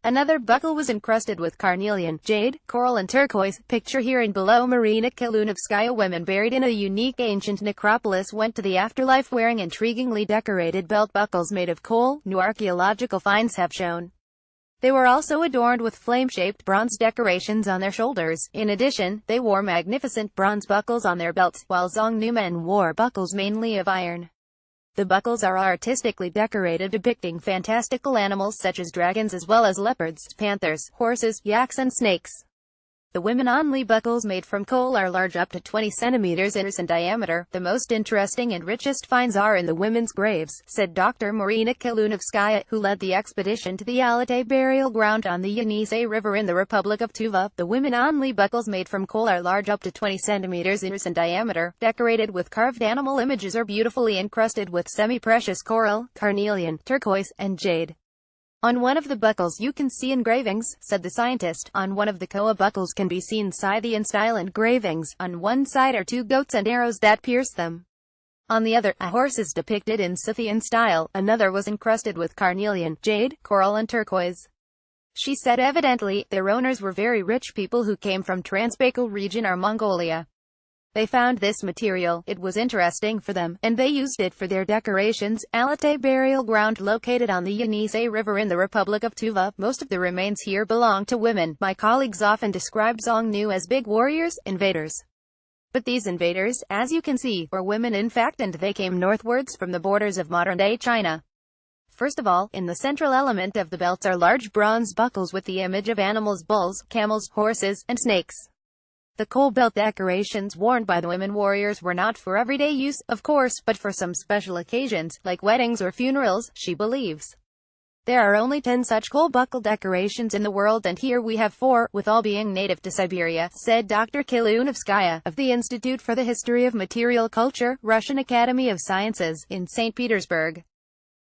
Another buckle was encrusted with carnelian, jade, coral and turquoise. Picture here and below. Marina Kalunovskaya. Women buried in a unique ancient necropolis went to the afterlife wearing intriguingly decorated belt buckles made of coal. New archaeological finds have shown they were also adorned with flame-shaped bronze decorations on their shoulders. In addition, they wore magnificent bronze buckles on their belts, while Xiongnu men wore buckles mainly of iron. The buckles are artistically decorated, depicting fantastical animals such as dragons as well as leopards, panthers, horses, yaks and snakes. The women-only buckles made from coal are large, up to 20 centimeters in diameter. The most interesting and richest finds are in the women's graves, said Dr. Marina Kalunovskaya, who led the expedition to the Altai burial ground on the Yenisei River in the Republic of Tuva. The women-only buckles made from coal are large, up to 20 centimeters in diameter, decorated with carved animal images or beautifully encrusted with semi-precious coral, carnelian, turquoise, and jade. On one of the buckles you can see engravings, said the scientist. On one of the koa buckles can be seen Scythian-style engravings. On one side are two goats and arrows that pierce them. On the other, a horse is depicted in Scythian style. Another was encrusted with carnelian, jade, coral and turquoise. She said evidently, their owners were very rich people who came from Transbaikal region or Mongolia. They found this material, it was interesting for them, and they used it for their decorations. Altai burial ground located on the Yenisei River in the Republic of Tuva. Most of the remains here belong to women. My colleagues often describe Xiongnu as big warriors, invaders. But these invaders, as you can see, were women in fact, and they came northwards from the borders of modern-day China. First of all, in the central element of the belts are large bronze buckles with the image of animals, bulls, camels, horses, and snakes. The coal belt decorations worn by the women warriors were not for everyday use, of course, but for some special occasions, like weddings or funerals, she believes. There are only 10 such coal buckle decorations in the world, and here we have 4, with all being native to Siberia, said Dr. Kalunovskaya, of the Institute for the History of Material Culture, Russian Academy of Sciences, in St. Petersburg.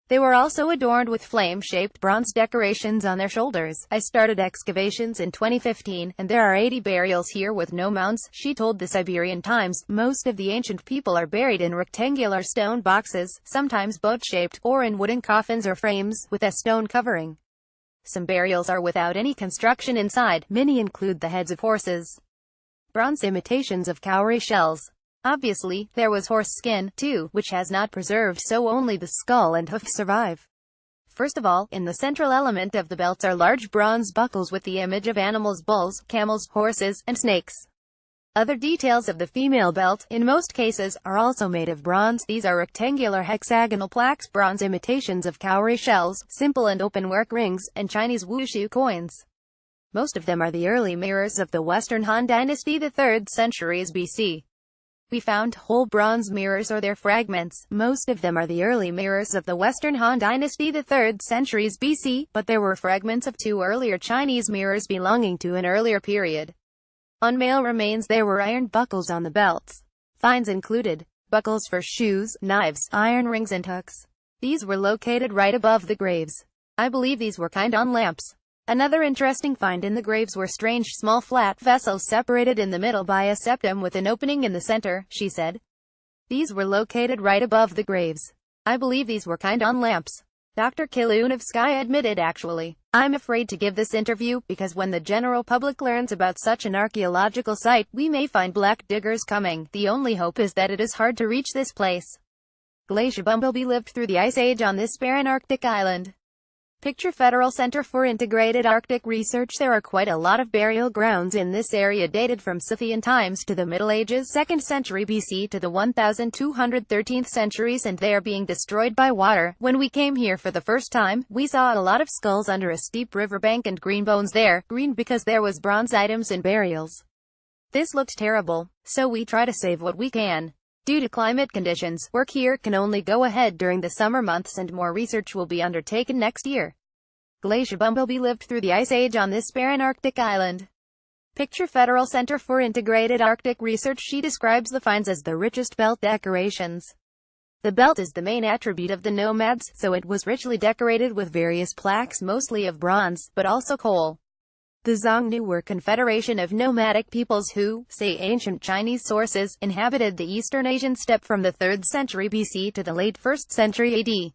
They were also adorned with flame-shaped bronze decorations on their shoulders. I started excavations in 2015, and there are 80 burials here with no mounds, she told the Siberian Times. Most of the ancient people are buried in rectangular stone boxes, sometimes boat-shaped, or in wooden coffins or frames, with a stone covering. Some burials are without any construction inside. Many include the heads of horses, bronze imitations of cowrie shells. Obviously, there was horse skin, too, which has not preserved, so only the skull and hoof survive. First of all, in the central element of the belts are large bronze buckles with the image of animals, bulls, camels, horses, and snakes. Other details of the female belt, in most cases, are also made of bronze. These are rectangular hexagonal plaques, bronze imitations of cowrie shells, simple and open-work rings, and Chinese wushu coins. Most of them are the early mirrors of the Western Han Dynasty, the 3rd centuries BC. We found whole bronze mirrors or their fragments. Most of them are the early mirrors of the Western Han Dynasty, the 3rd centuries BC, but there were fragments of 2 earlier Chinese mirrors belonging to an earlier period. On male remains there were iron buckles on the belts. Finds included buckles for shoes, knives, iron rings and hooks. These were located right above the graves. I believe these were kind-on lamps. Another interesting find in the graves were strange small flat vessels separated in the middle by a septum with an opening in the center, she said. These were located right above the graves. I believe these were kind-on lamps. Dr. Kalunovskaya admitted, actually, I'm afraid to give this interview, because when the general public learns about such an archaeological site, we may find black diggers coming. The only hope is that it is hard to reach this place. Glacier bumblebee lived through the Ice Age on this barren Arctic island. Picture Federal Center for Integrated Arctic Research. There are quite a lot of burial grounds in this area dated from Scythian times to the Middle Ages, 2nd century BC to the 1213th centuries, and they are being destroyed by water. When we came here for the first time, we saw a lot of skulls under a steep riverbank and green bones there, green because there was bronze items in burials. This looked terrible, so we try to save what we can. Due to climate conditions, work here can only go ahead during the summer months and more research will be undertaken next year. Glacier bumblebee lived through the Ice Age on this barren Arctic island. Picture Federal Center for Integrated Arctic Research. She describes the finds as the richest belt decorations. The belt is the main attribute of the nomads, so it was richly decorated with various plaques, mostly of bronze, but also coal. The Xiongnu were confederation of nomadic peoples who, say ancient Chinese sources, inhabited the Eastern Asian steppe from the 3rd century BC to the late 1st century AD.